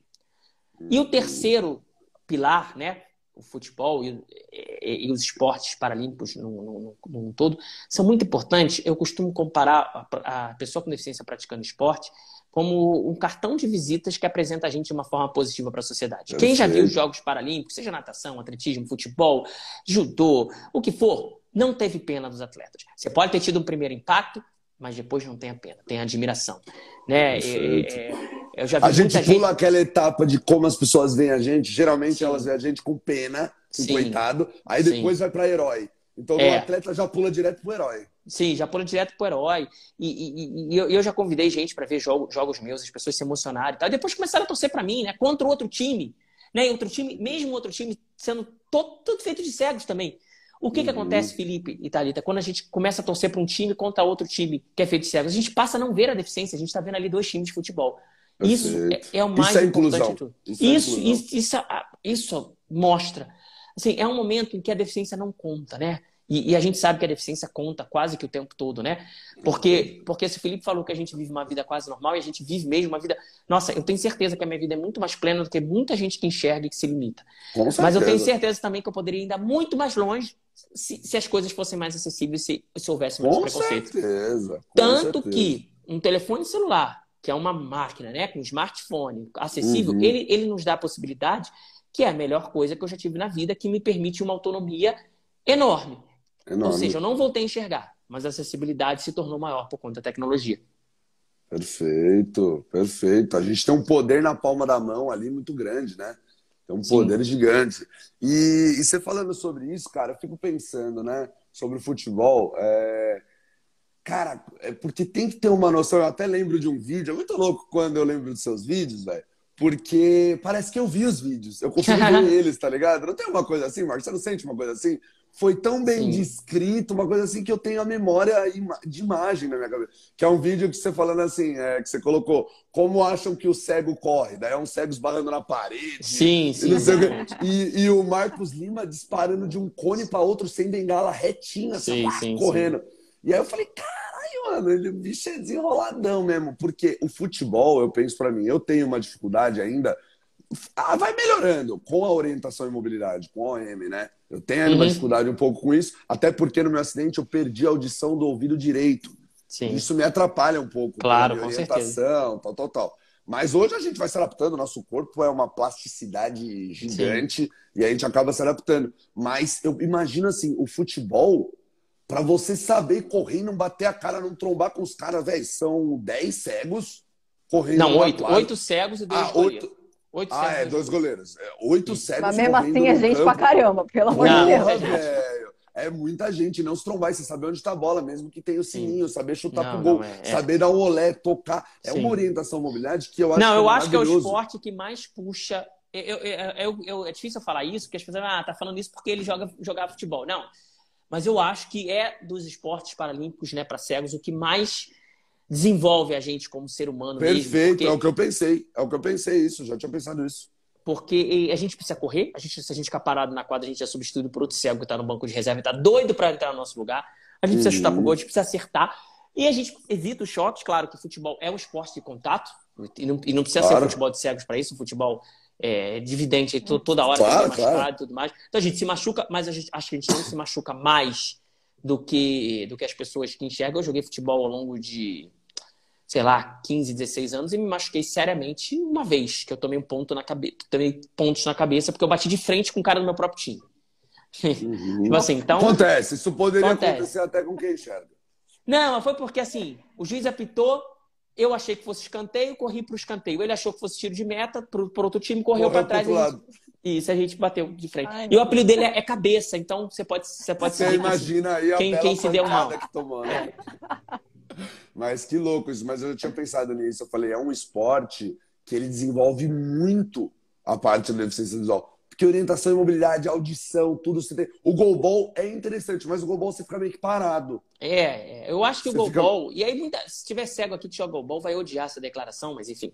E o terceiro pilar, né, o futebol e os esportes paralímpicos num todo, são muito importantes. Eu costumo comparar a pessoa com deficiência praticando esporte como um cartão de visitas que apresenta a gente de uma forma positiva para a sociedade. Quem já viu os Jogos Paralímpicos, seja natação, atletismo, futebol, judô, o que for, não teve pena dos atletas. Você pode ter tido um primeiro impacto, mas depois não tem a pena, tem a admiração. Né? Eu já vi a gente pula aquela etapa de como as pessoas veem a gente. Geralmente elas veem a gente com pena, com coitado, aí depois vai para herói. Então o atleta já pula direto pro herói. Sim, já pula direto pro herói. E eu já convidei gente para ver jogos meus, as pessoas se emocionaram e tal. E depois começaram a torcer para mim, né? Contra o outro time. Né? E mesmo outro time sendo tudo feito de cegos também. O que acontece, Felipe e Thalita, quando a gente começa a torcer para um time contra outro time que é feito de cegos? A gente passa a não ver a deficiência, a gente está vendo ali 2 times de futebol. Isso é o mais importante de tudo. Isso mostra. Assim, é um momento em que a deficiência não conta, né? E a gente sabe que a deficiência conta quase que o tempo todo, né? Porque se o Felipe falou que a gente vive uma vida quase normal e a gente vive mesmo uma vida... Nossa, eu tenho certeza que a minha vida é muito mais plena do que muita gente que enxerga e que se limita. Mas eu tenho certeza também que eu poderia ir ainda muito mais longe se as coisas fossem mais acessíveis, se houvesse menos preconceito. Tanto que um telefone celular, que é uma máquina, né, com um smartphone acessível, ele nos dá a possibilidade, que é a melhor coisa que eu já tive na vida, que me permite uma autonomia enorme. Ou seja, eu não voltei a enxergar, mas a acessibilidade se tornou maior por conta da tecnologia. Perfeito, perfeito. A gente tem um poder na palma da mão ali muito grande, né? Tem um poder gigante. E você falando sobre isso, cara, eu fico pensando, né? Sobre o futebol. Cara, porque tem que ter uma noção. Eu até lembro de um vídeo. É muito louco quando eu lembro dos seus vídeos, velho. Porque parece que eu vi os vídeos. Eu consigo ver eles, tá ligado? Não tem uma coisa assim, Marcos? Você não sente uma coisa assim? Foi tão bem descrito, uma coisa assim que eu tenho a memória de imagem na minha cabeça. Que é um vídeo que você falando assim, que você colocou, como acham que o cego corre? Daí é um cego esbarrando na parede. Sim. E o Marcos Lima disparando de um cone para outro sem bengala retinha, correndo. E aí eu falei, caralho, mano, o bicho é desenroladão mesmo. Porque o futebol, eu penso pra mim, eu tenho uma dificuldade ainda. Vai melhorando com a orientação e mobilidade, com a OM, né? Eu tenho uma dificuldade um pouco com isso, até porque no meu acidente eu perdi a audição do ouvido direito. Isso me atrapalha um pouco. Claro, com orientação, tal. Mas hoje a gente vai se adaptando, nosso corpo é uma plasticidade gigante e a gente acaba se adaptando. Mas eu imagino assim, o futebol, pra você saber correr, não bater a cara, não trombar com os caras, velho, são 10 cegos correndo. Não, 8 cegos e 2 goleiros. 2 goleiros. 8 cegos. Mas mesmo assim é gente pra caramba, pelo amor de Deus. Velho, é muita gente. Não se trombar, você saber onde tá a bola, mesmo que tenha o sininho, saber chutar pro gol, saber dar um olé, tocar. É uma orientação mobilidade que eu acho eu acho que é o esporte que mais puxa. É difícil eu falar isso, porque as pessoas tá falando isso porque ele jogava futebol. Não. Mas eu acho que é dos esportes paralímpicos, né, para cegos, o que mais desenvolve a gente como ser humano. Perfeito, é o que eu pensei. Isso, já tinha pensado isso. Porque a gente precisa correr, se a gente ficar parado na quadra, a gente é substituído por outro cego que está no banco de reserva e está doido para entrar no nosso lugar. A gente precisa chutar pro gol, a gente precisa acertar. E a gente evita os choques. Claro que o futebol é um esporte de contato, e não precisa ser futebol de cegos para isso. O futebol é dividente toda hora, machucado e tudo mais. Então a gente se machuca, mas acho que a gente não se machuca mais do que as pessoas que enxergam. Eu joguei futebol ao longo de, sei lá, 15, 16 anos e me machuquei seriamente uma vez, que eu tomei pontos na cabeça porque eu bati de frente com o cara do meu próprio time. Tipo assim, então, acontece, isso poderia acontecer até com quem enxerga. Não, mas foi porque assim, o juiz apitou, eu achei que fosse escanteio, corri pro escanteio. Ele achou que fosse tiro de meta, pro outro time, correu para trás. Isso, a gente bateu de frente. E o apelido dele é cabeça, então você pode imagina aí a quem se deu mal. Que tomou, né? Mas que louco isso. Mas eu tinha pensado nisso. Eu falei, é um esporte que ele desenvolve muito a parte da deficiência visual. porque orientação e mobilidade, audição, tudo você tem. O goalball é interessante, mas o goalball você fica meio que parado. Eu acho que Você o goalball... E aí, se tiver cego aqui que joga goalball, vai odiar essa declaração, mas enfim.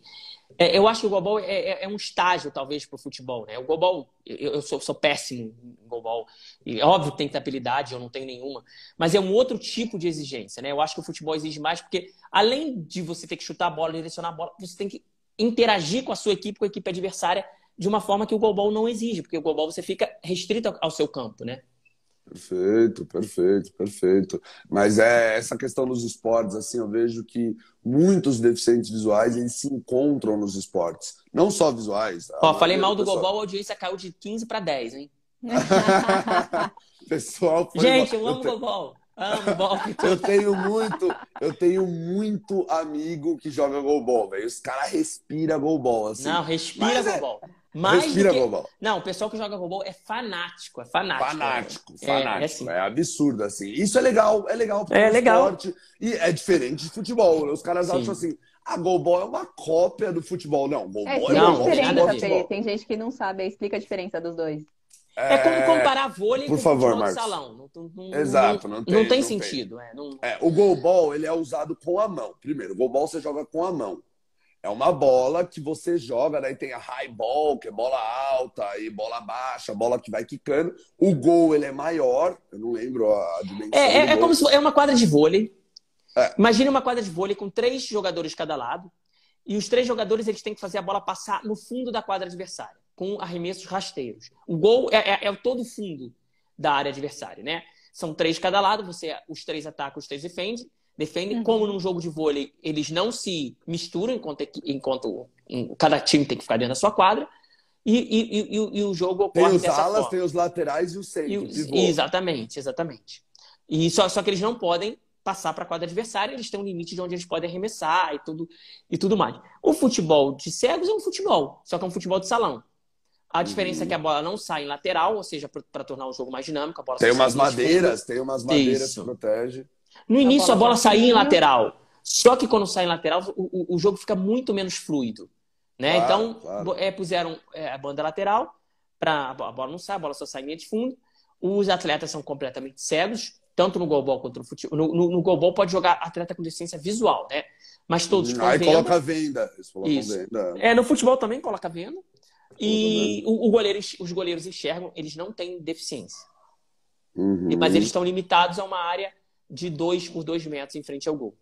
Eu acho que o goalball é um estágio, talvez, para o futebol, né? O goalball, eu sou péssimo em goalball. E óbvio que tem que ter habilidade, eu não tenho nenhuma. Mas é um outro tipo de exigência, né? Eu acho que o futebol exige mais, porque além de você ter que chutar a bola, direcionar a bola, você tem que interagir com a sua equipe, com a equipe adversária, de uma forma que o goalball não exige, porque o goalball você fica restrito ao seu campo, né? Perfeito, perfeito, perfeito. Mas essa questão dos esportes, assim, eu vejo que muitos deficientes visuais, eles se encontram nos esportes. Não só visuais. Falei mal do goalball, a audiência caiu de 15 para 10, hein? Pessoal, gente, eu amo goalball. Amo ball. Eu tenho muito amigo que joga goalball, velho. Os caras respiram goalball, assim. Não, respira goalball. Goalball. Não, o pessoal que joga goalball é fanático, é fanático. Fanático. É absurdo, assim. Isso é legal porque é legal. Esporte, e é diferente de futebol. Os caras acham assim, goalball é uma cópia do futebol. Não, goalball é goalball. Tem gente que não sabe, explica a diferença dos dois. É como comparar vôlei com futebol de salão. Exato, não tem sentido. O goalball, ele é usado com a mão. Primeiro, o goalball você joga com a mão. É uma bola que você joga, daí tem a high ball, que é bola alta, e bola baixa, bola que vai quicando. O gol, ele é maior, eu não lembro a dimensão. Como se é uma quadra de vôlei. Imagine uma quadra de vôlei com 3 jogadores de cada lado, e os 3 jogadores eles têm que fazer a bola passar no fundo da quadra adversária, com arremessos rasteiros. O gol é todo o fundo da área adversária, né? São 3 de cada lado, os 3 atacam, os 3 defendem. Como num jogo de vôlei, eles não se misturam enquanto cada time tem que ficar dentro da sua quadra. E o jogo ocorre dessa forma. Tem os alas, tem os laterais e o centro. Exatamente. E só que eles não podem passar para a quadra adversária, eles têm um limite de onde eles podem arremessar e tudo mais. O futebol de cegos é um futebol, só que é um futebol de salão. A diferença é que a bola não sai em lateral, ou seja, para tornar o jogo mais dinâmico. A bola tem umas madeiras que protegem. No início a bola saía em lateral, só que quando sai em lateral o jogo fica muito menos fluido, né? Claro. Puseram a banda lateral para a bola não sai, a bola só sai em linha de fundo. Os atletas são completamente cegos, tanto no goalball quanto no futebol. No goalball pode jogar atleta com deficiência visual, né? Mas todos com venda. Aí coloca venda. Isso. No futebol também coloca venda. E os goleiros enxergam, eles não têm deficiência. Mas eles estão limitados a uma área de 2 por 2 metros em frente ao gol.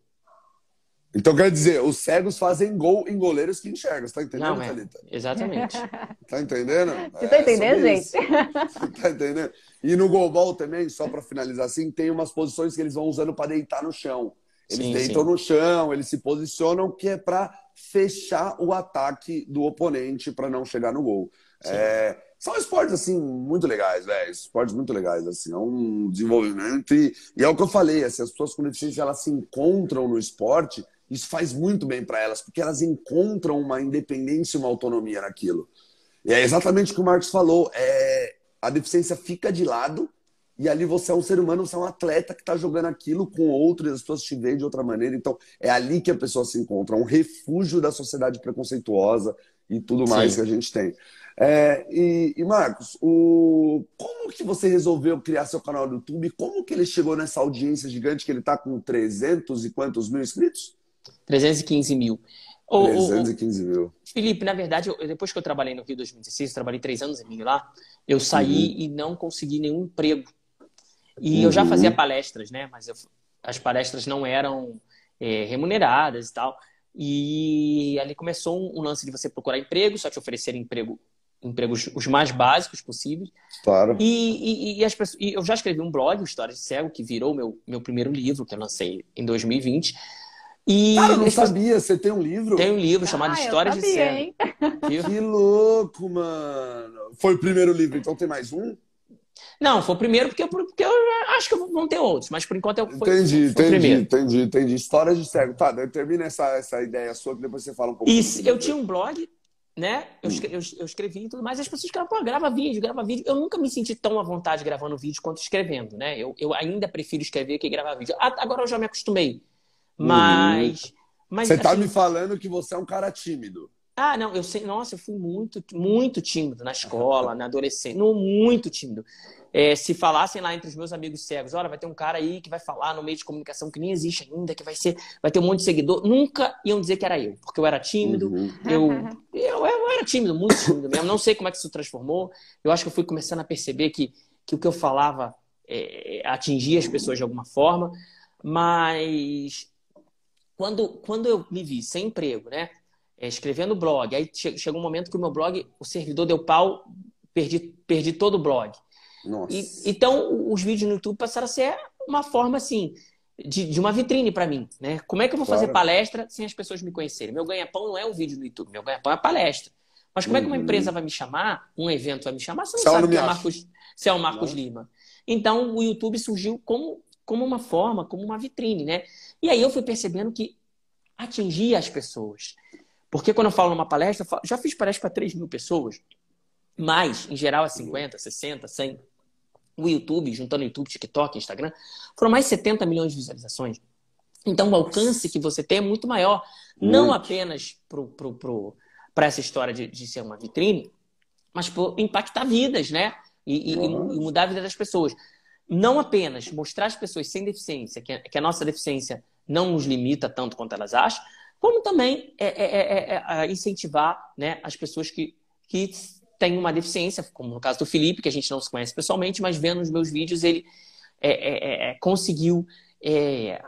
Então quer dizer, os cegos fazem gol em goleiros que enxergam. Você tá entendendo, Thalita? Exatamente. Tá entendendo? Você tá entendendo, gente? Você tá entendendo? E no goalball também, só para finalizar assim, tem umas posições que eles vão usando para deitar no chão. Eles deitam no chão, eles se posicionam, que é para fechar o ataque do oponente para não chegar no gol. São esportes, assim, muito legais, velho. Esportes muito legais, assim. É um desenvolvimento. E é o que eu falei, assim, as pessoas com deficiência, elas se encontram no esporte, isso faz muito bem para elas, porque elas encontram uma independência e uma autonomia naquilo. E é exatamente o que o Marcos falou. A deficiência fica de lado e ali você é um ser humano, você é um atleta que está jogando aquilo com outro e as pessoas te veem de outra maneira. Então, é ali que a pessoa se encontra. Um refúgio da sociedade preconceituosa e tudo mais que a gente tem. E Marcos, como que você resolveu criar seu canal do YouTube? Como que ele chegou nessa audiência gigante que ele está com 300 e quantos mil inscritos? 315 mil. 315 mil. Felipe, na verdade, depois que eu trabalhei no Rio 2016, eu trabalhei 3 anos e meio lá, eu saí e não consegui nenhum emprego. E eu já fazia palestras, né? Mas as palestras não eram remuneradas e tal. E ali começou um lance de você procurar emprego, só te oferecer empregos os mais básicos possíveis. Claro. E eu já escrevi um blog, o História de Cego, que virou meu primeiro livro, que eu lancei em 2020. Cara, eu não sabia. Você tem um livro? Tem um livro chamado História de Cego. Hein? Que louco, mano. Foi o primeiro livro, então tem mais um? Não, foi o primeiro porque eu acho que vão ter outros, mas por enquanto foi o primeiro. Entendi. História de Cego. Tá, termina essa ideia sua, que depois você fala um pouco. Eu tinha um blog, né? Eu escrevi e tudo mais, e as pessoas ficavam, pô, grava vídeo. Eu nunca me senti tão à vontade gravando vídeo quanto escrevendo, né? Eu ainda prefiro escrever que gravar vídeo. Agora eu já me acostumei. Mas você tá me falando que você é um cara tímido. Ah, não, eu sei, nossa, eu fui muito, muito tímido na escola, na adolescência, não, muito tímido. Se falassem lá entre os meus amigos cegos, olha, vai ter um cara aí que vai falar no meio de comunicação que nem existe ainda, que vai ter um monte de seguidor, nunca iam dizer que era eu, porque eu era tímido, Uhum. eu era tímido, muito tímido mesmo, não sei como é que isso transformou, eu acho que eu fui começando a perceber que o que eu falava atingia as pessoas de alguma forma, mas quando eu me vi sem emprego, né? Escrevendo blog. Aí chegou um momento que o meu blog, o servidor deu pau, perdi todo o blog. Nossa. Então, os vídeos no YouTube passaram a ser uma forma, assim, de uma vitrine para mim, né? Como é que eu vou fazer palestra sem as pessoas me conhecerem? Meu ganha-pão não é o vídeo no YouTube, meu ganha-pão é a palestra. Mas como é que uma empresa vai me chamar, um evento vai me chamar, se não sabe que é o Marcos Lima? Então, o YouTube surgiu como uma forma, como uma vitrine, né? E aí eu fui percebendo que atingia as pessoas. Porque quando eu falo numa palestra, já fiz palestra para 3.000 pessoas, mas, em geral, é 50, 60, 100. O YouTube, juntando YouTube, TikTok, Instagram, foram mais de 70 milhões de visualizações. Então, o alcance que você tem é muito maior. Não apenas para essa história de ser uma vitrine, mas por impactar vidas, né? E mudar a vida das pessoas. Não apenas mostrar às pessoas sem deficiência que a nossa deficiência não nos limita tanto quanto elas acham, como também incentivar, né, as pessoas que têm uma deficiência, como no caso do Felipe, que a gente não se conhece pessoalmente, mas vendo os meus vídeos ele conseguiu,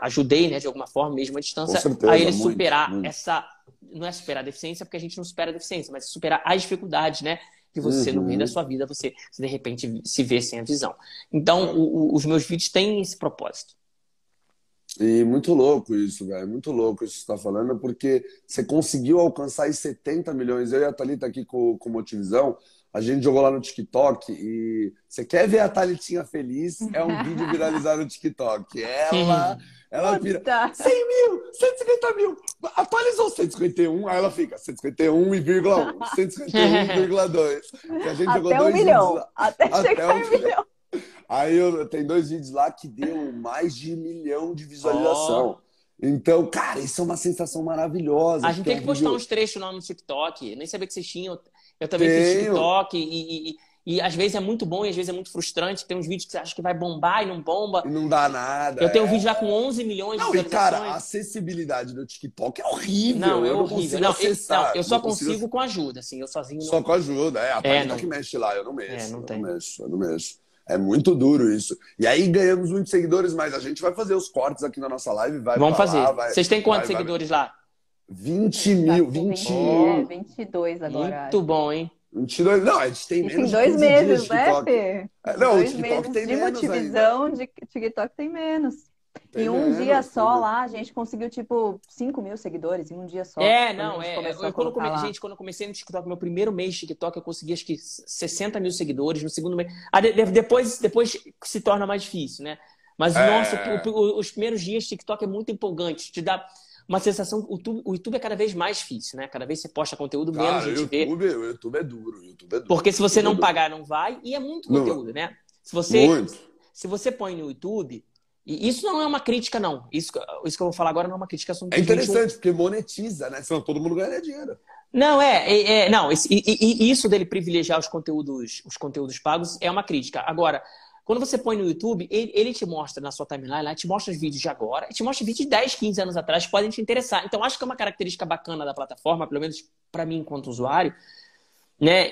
ajudei, né, de alguma forma, mesmo à distância, a ele superar essa... Não é superar a deficiência, porque a gente não supera a deficiência, mas superar as dificuldades, né? Que você, no meio da sua vida, você de repente se vê sem a visão. Então, os meus vídeos têm esse propósito. E muito louco isso, velho. Muito louco isso que você está falando, porque você conseguiu alcançar os 70 milhões. Eu e a Thalita aqui com Motivisão, a gente jogou lá no TikTok e você quer ver a Thalitinha feliz? É um vídeo viralizado no TikTok. Ela vira 100 mil, 150 mil, atualizou 151, aí ela fica 151,1, 151,2. Que a gente jogou até 1 milhão, até chegar em 1 milhão. Aí tem 2 vídeos lá que deu mais de 1 milhão de visualização. Então, cara, isso é uma sensação maravilhosa. A gente tem que postar uns trechos lá no TikTok. Eu nem sabia que vocês tinham. Eu também fiz TikTok e às vezes é muito bom e às vezes é muito frustrante. Tem uns vídeos que você acha que vai bombar e não bomba. E não dá nada. Eu tenho um vídeo já com 11 milhões de visualizações. E, cara, a acessibilidade do TikTok é horrível. Não, é horrível. Eu só consigo com ajuda, assim. Eu sozinho não... Só com ajuda, a Thalita que mexe lá, eu não mexo. Eu não mexo. É muito duro isso. E aí ganhamos muitos seguidores, mas a gente vai fazer os cortes aqui na nossa live. Vamos fazer. Vocês têm quantos seguidores lá? 20 mil. 22 agora. Muito bom, hein? 22. Não, a gente tem menos de 2 meses, né, Fê? Não, o TikTok tem menos. De motivisão, de TikTok tem menos. Em um dia só lá, a gente conseguiu, tipo, 5 mil seguidores em um dia só. Quando eu comecei no TikTok, meu primeiro mês de TikTok, eu consegui acho que 60 mil seguidores. No segundo mês... Depois se torna mais difícil, né? Mas, nossa, os primeiros dias de TikTok é muito empolgante. Te dá uma sensação... O YouTube é cada vez mais difícil, né? Cada vez você posta conteúdo, menos gente vê. O YouTube é duro. Porque se você não pagar, não vai. E é muito conteúdo, né? Se você põe no YouTube... E isso não é uma crítica, não. Isso que eu vou falar agora não é uma crítica. É interessante, porque monetiza, né? Senão todo mundo ganha dinheiro. Não, isso dele privilegiar os conteúdos pagos é uma crítica. Agora, quando você põe no YouTube, ele te mostra na sua timeline, ele te mostra os vídeos de agora, ele te mostra vídeos de 10, 15 anos atrás que podem te interessar. Então, acho que é uma característica bacana da plataforma, pelo menos para mim enquanto usuário, né?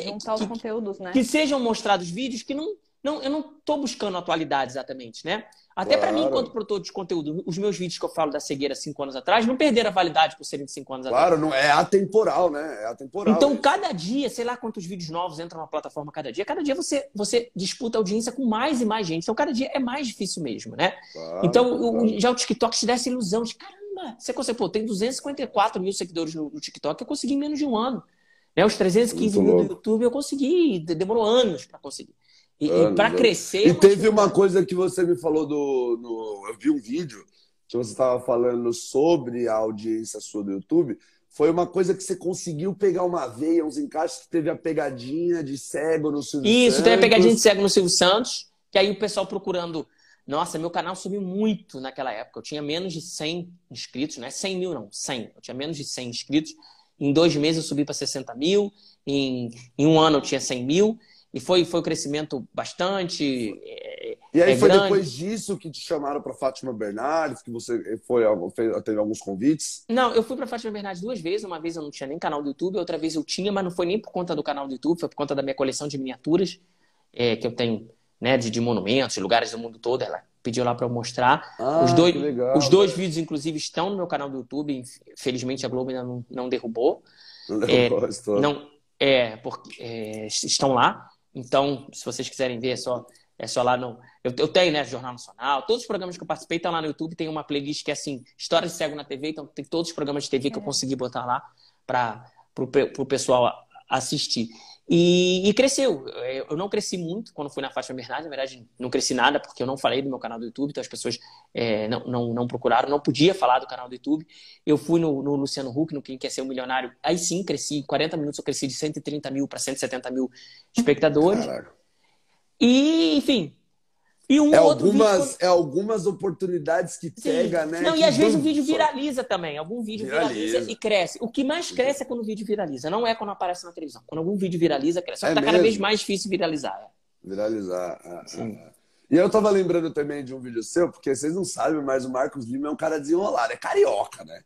Juntar os conteúdos, né? Que sejam mostrados vídeos que eu não estou buscando atualidade exatamente, né? Até para mim, enquanto produtor de conteúdo, os meus vídeos que eu falo da cegueira 5 anos atrás não perderam a validade por serem de 5 anos atrás. Claro, não é atemporal, né? É atemporal. Então, cada dia, sei lá quantos vídeos novos entram na plataforma cada dia você disputa audiência com mais e mais gente. Então, cada dia é mais difícil mesmo, né? Claro, então, já o TikTok te dá essa ilusão de, caramba, você consegue, tem 254 mil seguidores no TikTok, eu consegui em menos de um ano. Né? Os 315 mil do YouTube eu consegui, demorou anos para conseguir. E para crescer... E teve uma coisa que você me falou eu vi um vídeo que você estava falando sobre a audiência sua do YouTube. Foi uma coisa que você conseguiu pegar uma veia, uns encaixes, que teve a pegadinha de cego no Silvio Santos. Isso, teve a pegadinha de cego no Silvio Santos, que aí o pessoal procurando... Nossa, meu canal subiu muito naquela época. Eu tinha menos de 100 inscritos, não é 100 mil não, 100. Eu tinha menos de 100 inscritos. Em 2 meses eu subi para 60 mil, em 1 ano eu tinha 100 mil, e foi um crescimento bastante E aí foi grande. depois disso que te chamaram para Fátima Bernardes, que você teve alguns convites? Não, eu fui para Fátima Bernardes 2 vezes. Uma vez eu não tinha nem canal do YouTube, outra vez eu tinha, mas não foi nem por conta do canal do YouTube, foi por conta da minha coleção de miniaturas, que eu tenho, né, de monumentos, de lugares do mundo todo. Ela pediu lá para eu mostrar. Que legal, os 2 vídeos, inclusive, estão no meu canal do YouTube. Felizmente a Globo ainda não derrubou. Não, porque estão lá. Então, se vocês quiserem ver, é só lá no... Eu tenho, né, Jornal Nacional. Todos os programas que eu participei estão lá no YouTube. Tem uma playlist que é assim, História de Cego na TV. Então, tem todos os programas de TV que eu consegui botar lá para o pessoal assistir. E cresceu. Eu não cresci muito quando fui na Fátima Bernardes. Na verdade, não cresci nada porque eu não falei do meu canal do YouTube. Então, as pessoas não procuraram. Não podia falar do canal do YouTube. Eu fui no Luciano Huck, no Quem Quer Ser um Milionário. Aí sim, cresci. Em 40 minutos eu cresci de 130 mil para 170 mil espectadores. Caraca. E, enfim... E algumas oportunidades que pega, né? Não, e às vezes o vídeo viraliza também. Algum vídeo viraliza e cresce. O que mais cresce é quando o vídeo viraliza. Não é quando aparece na televisão. Quando algum vídeo viraliza, cresce. Só que tá cada vez mais difícil viralizar. Viralizar. E eu tava lembrando também de um vídeo seu, porque vocês não sabem, mas o Marcos Lima é um cara desenrolado. É carioca, né?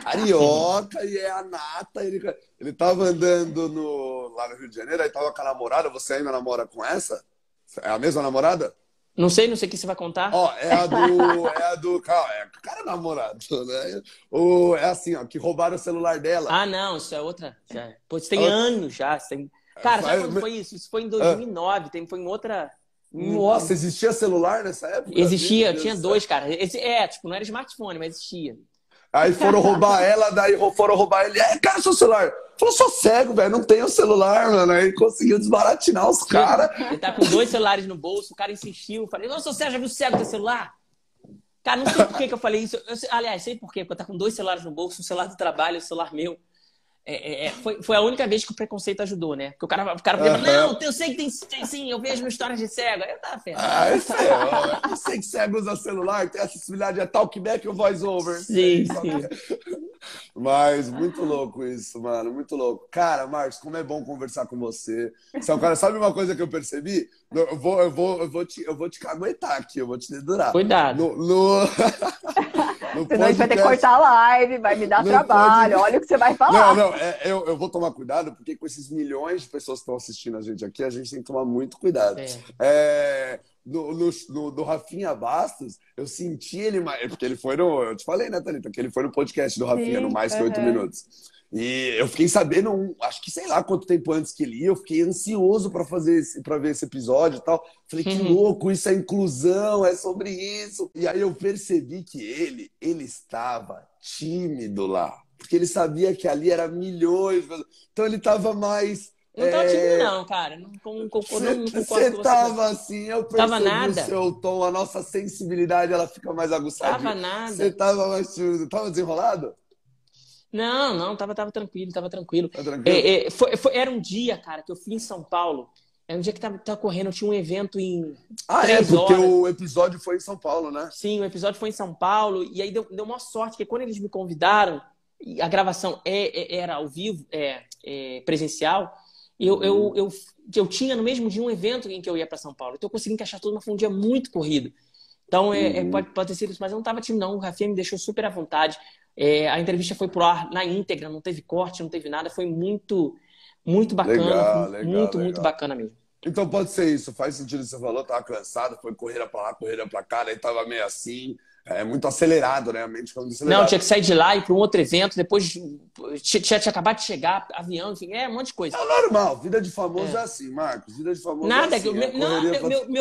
Carioca e é a nata. Ele tava andando lá no Rio de Janeiro, aí tava com a namorada. Você ainda namora com essa? É a mesma namorada? Não sei o que você vai contar. É a do... Calma, o cara é namorado, né? É assim, ó, que roubaram o celular dela. Ah, não, isso é outra. Pô, isso tem anos já. Cara, sabe quando foi isso? Isso foi em 2009, foi em outra... Nossa, existia celular nessa época? Existia, eu tinha 2, cara. Não era smartphone, mas existia. Aí foram roubar ela, daí foram roubar ele. Cara, seu celular. Falou, sou cego, velho, não tenho celular, mano. Aí conseguiu desbaratinar os caras. Ele tá com 2 celulares no bolso, o cara insistiu. Eu falei, não, sou cego, já viu cego teu celular? Cara, não sei por que eu falei isso. Aliás, sei por quê, porque eu tá com 2 celulares no bolso, o celular do trabalho, o celular meu. Foi a única vez que o preconceito ajudou, né? Porque o cara falou, não, eu sei que tem sim, eu vejo histórias de cego. Aí eu tava ferro. Eu sei que cego usa celular, tem acessibilidade a talkback ou voice over. Sim. Mas muito louco isso, mano, muito louco. Cara, Marcos, como é bom conversar com você. Você é um cara, sabe uma coisa que eu percebi? Eu vou te caguetar aqui, eu vou te dedurar. Cuidado. Senão a gente vai ter que cortar a live, vai me dar trabalho. Olha o que você vai falar. Eu vou tomar cuidado, porque com esses milhões de pessoas que estão assistindo a gente aqui, a gente tem que tomar muito cuidado. Do Rafinha Bastos, eu senti ele mais. Porque ele foi no. Eu te falei, né, Thalita? Que ele foi no podcast do Rafinha, no Mais Que 8 Minutos. E eu fiquei sabendo, acho que sei lá quanto tempo antes que ele ia, eu fiquei ansioso para ver esse episódio e tal. Falei, que louco, isso é inclusão, é sobre isso. E aí eu percebi que ele estava tímido lá. Porque ele sabia que ali era milhões. Então ele estava mais... Não tava tímido não, cara. Não concordo com você. Você tava assim, eu percebi tava nada. O seu tom, a nossa sensibilidade, ela fica mais aguçada. Tava nada. Você tava mais tímido. Tava desenrolado? Não, tava tranquilo. Tá tranquilo? Era um dia, cara, que eu fui em São Paulo. Era um dia que tava correndo, eu tinha um evento em 3 horas. Porque o episódio foi em São Paulo, né? Sim, o episódio foi em São Paulo. E aí deu uma sorte, que quando eles me convidaram, a gravação era ao vivo, presencial, eu tinha no mesmo dia um evento em que eu ia para São Paulo. Então eu consegui encaixar tudo, mas foi um dia muito corrido. Então pode ter sido isso, mas eu não tava tímido não. O Rafinha me deixou super à vontade. A entrevista foi pro ar na íntegra, não teve corte, não teve nada. Foi muito, muito bacana. Legal. Muito bacana mesmo. Então pode ser isso, faz sentido o que você falou, tava cansado, foi correr pra lá, correr pra cá, daí tava meio assim, muito acelerado, né? A mente ficando acelerada. Não, tinha que sair de lá e ir para um outro evento, depois tinha acabado de chegar, avião, enfim, um monte de coisa. É normal, vida de famoso é assim, Marcos, vida de famoso nada, é assim.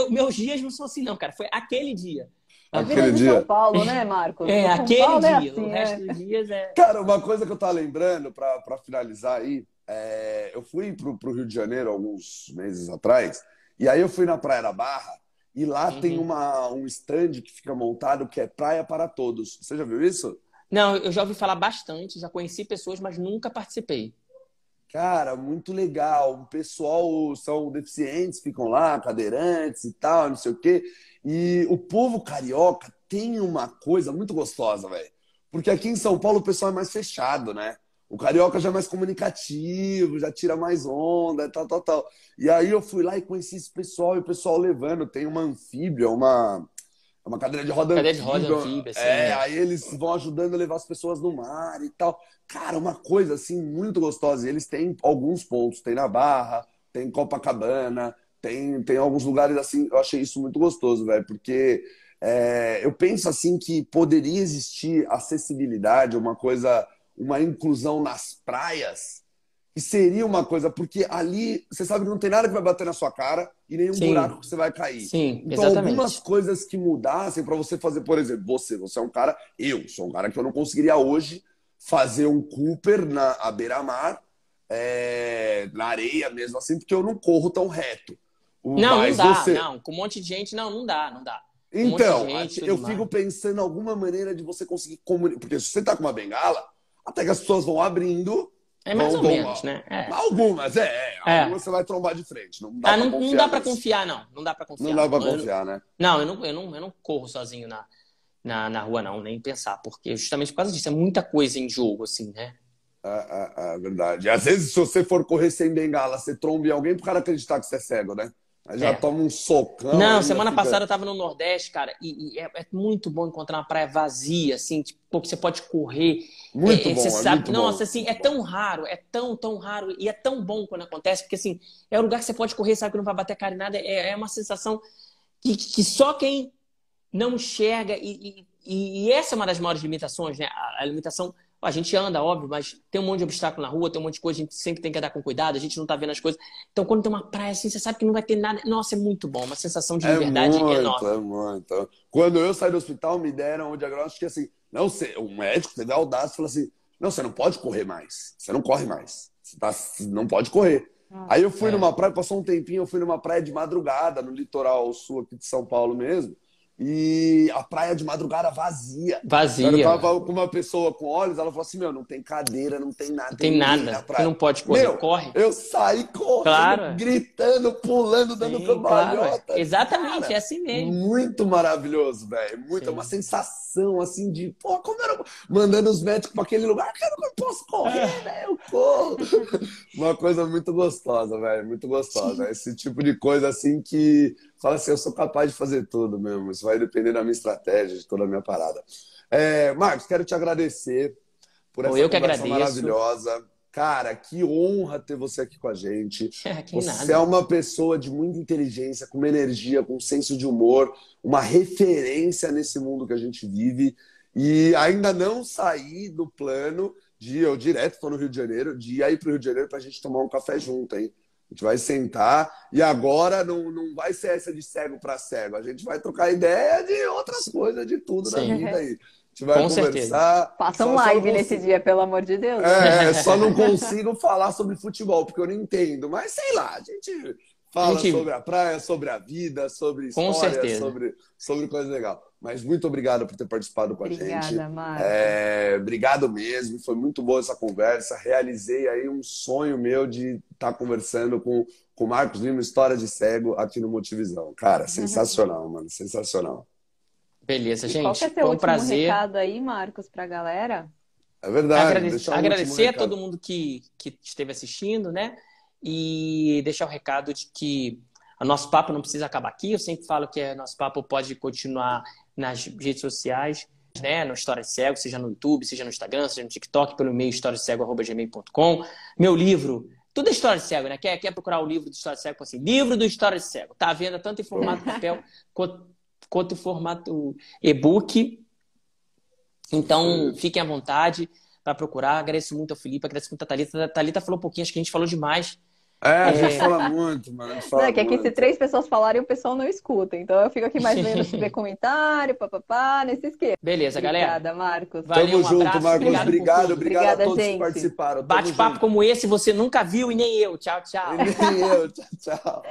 Meus dias não são assim não, cara, foi aquele dia. A vida de São Paulo, né, Marcos? Aquele Paulo dia, assim, o resto dos dias Cara, uma coisa que eu tava lembrando, pra finalizar aí, eu fui pro Rio de Janeiro alguns meses atrás, e aí eu fui na Praia da Barra, e lá tem um stand que fica montado que é Praia para Todos. Você já viu isso? Não, eu já ouvi falar bastante, já conheci pessoas, mas nunca participei. Cara, muito legal. O pessoal são deficientes, ficam lá, cadeirantes e tal, não sei o quê. E o povo carioca tem uma coisa muito gostosa, velho. Porque aqui em São Paulo o pessoal é mais fechado, né? O carioca já é mais comunicativo, já tira mais onda, tal, tal, tal. E aí eu fui lá e conheci esse pessoal, e o pessoal levando. Tem uma anfíbia, uma cadeira de roda Cadeira de anfíbia. roda anfíbia, assim. Aí eles vão ajudando a levar as pessoas no mar e tal. Cara, uma coisa, assim, muito gostosa. E eles têm alguns pontos. Tem na Barra, tem em Copacabana, tem alguns lugares, assim. Eu achei isso muito gostoso, velho, porque eu penso, assim, que poderia existir acessibilidade, uma coisa, uma inclusão nas praias, e seria uma coisa, porque ali você sabe que não tem nada que vai bater na sua cara e nenhum Sim. buraco que você vai cair. Sim, Então, exatamente. algumas coisas que mudassem para você fazer, por exemplo, você é um cara, eu sou um cara que eu não conseguiria hoje fazer um Cooper à beira-mar, na areia mesmo assim, porque eu não corro tão reto. Não, Mas não dá, você... não. Com um monte de gente, não dá, não dá. Com Então, um monte de gente, eu tudo fico mais. pensando em alguma maneira de você conseguir comunicar. Porque se você tá com uma bengala, até que as pessoas vão abrindo. É mais ou menos, né? Algumas você vai trombar de frente. Não dá pra não confiar dá pra nisso. confiar, não. Não dá pra confiar. Não dá pra confiar, né? Não, eu não corro sozinho na rua, não, nem pensar. Porque justamente por causa disso, é muita coisa em jogo, assim, né? É verdade. E às vezes, se você for correr sem bengala, você tromba em alguém pro cara acreditar que você é cego, né? Aí já toma um socão. Não, semana passada eu tava no Nordeste, cara, e é muito bom encontrar uma praia vazia, assim, tipo, que você pode correr. Muito bom, você sabe que, muito nossa, bom. assim, é tão raro, é tão raro, e é tão bom quando acontece, porque, assim, é um lugar que você pode correr, sabe que não vai bater cara em nada, é uma sensação que só quem não enxerga, e essa é uma das maiores limitações, né? A limitação. A gente anda, óbvio, mas tem um monte de obstáculo na rua, tem um monte de coisa, a gente sempre tem que andar com cuidado, a gente não tá vendo as coisas. Então, quando tem uma praia assim, você sabe que não vai ter nada. Nossa, é muito bom, uma sensação de liberdade enorme. É muito. Quando eu saí do hospital, me deram o diagnóstico que assim, não sei, o médico teve a audácia e falou assim: não, você não pode correr mais, você não corre mais, você não pode correr. Aí eu fui numa praia, passou um tempinho, eu fui numa praia de madrugada, no litoral sul aqui de São Paulo mesmo. E a praia de madrugada vazia. Vazia. Eu tava com uma pessoa com olhos, ela falou assim: meu, não tem cadeira, não tem nada. Não tem nada. Você não pode correr, corre. Eu saí correndo, claro. Gritando, pulando, dando cambalhota. Claro. Exatamente, cara, é assim mesmo. Muito maravilhoso, velho. Muito, uma sensação assim de, pô, como eu mandando os médicos para aquele lugar que eu não posso correr, né? Eu corro. Uma coisa muito gostosa, velho. Muito gostosa. Esse tipo de coisa assim que fala assim, eu sou capaz de fazer tudo mesmo. Isso vai depender da minha estratégia, de toda a minha parada. Marcos, quero te agradecer por essa conversa maravilhosa. Cara, que honra ter você aqui com a gente. Você é uma pessoa de muita inteligência, com uma energia, com um senso de humor, uma referência nesse mundo que a gente vive. E ainda não saí do plano de, eu direto estou no Rio de Janeiro, de ir aí para o Rio de Janeiro para a gente tomar um café junto, hein? A gente vai sentar e agora não vai ser essa de cego para cego. A gente vai trocar ideia de outras coisas, de tudo na vida aí. A gente vai conversar. Faça um live nesse dia, pelo amor de Deus. Só não consigo falar sobre futebol, porque eu não entendo. Mas sei lá, a gente fala sobre a praia, sobre a vida, sobre história, sobre coisa legal. Mas muito obrigado por ter participado com a gente. Obrigada, Marcos. Obrigado mesmo, foi muito boa essa conversa. Realizei aí um sonho meu de estar conversando com o Marcos Lima, História de Cego, aqui no Motivisão. Cara, sensacional, mano, sensacional. Beleza, gente. Qual que é seu último recado aí, Marcos, pra galera? É verdade. Agradecer a todo mundo que esteve assistindo, né? E deixar o recado de que o nosso papo não precisa acabar aqui. Eu sempre falo que nosso papo pode continuar nas redes sociais, né? No História de Cego, seja no YouTube, seja no Instagram, seja no TikTok, pelo e-mail historiacego@gmail.com. Meu livro, tudo é História de Cego, né? Quer procurar o livro do História de Cego? Assim, livro do História de Cego. Tá à venda tanto em formato papel quanto em formato e-book. Então, fiquem à vontade para procurar. Agradeço muito ao Felipe, agradeço muito a Thalita. A Thalita falou um pouquinho, acho que a gente falou demais. A gente fala muito, mano. Que aqui se 3 pessoas falarem, o pessoal não escuta. Então eu fico aqui mais vendo se vê comentário, papapá, nesse esquema. Beleza, galera. Obrigada, Marcos. Valeu, Tamo junto, abraço, Marcos. Obrigado a todos gente. que participaram. Bate-papo como esse você nunca viu e nem eu. Tchau, tchau. E nem eu. Tchau, tchau.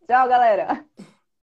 Tchau, galera.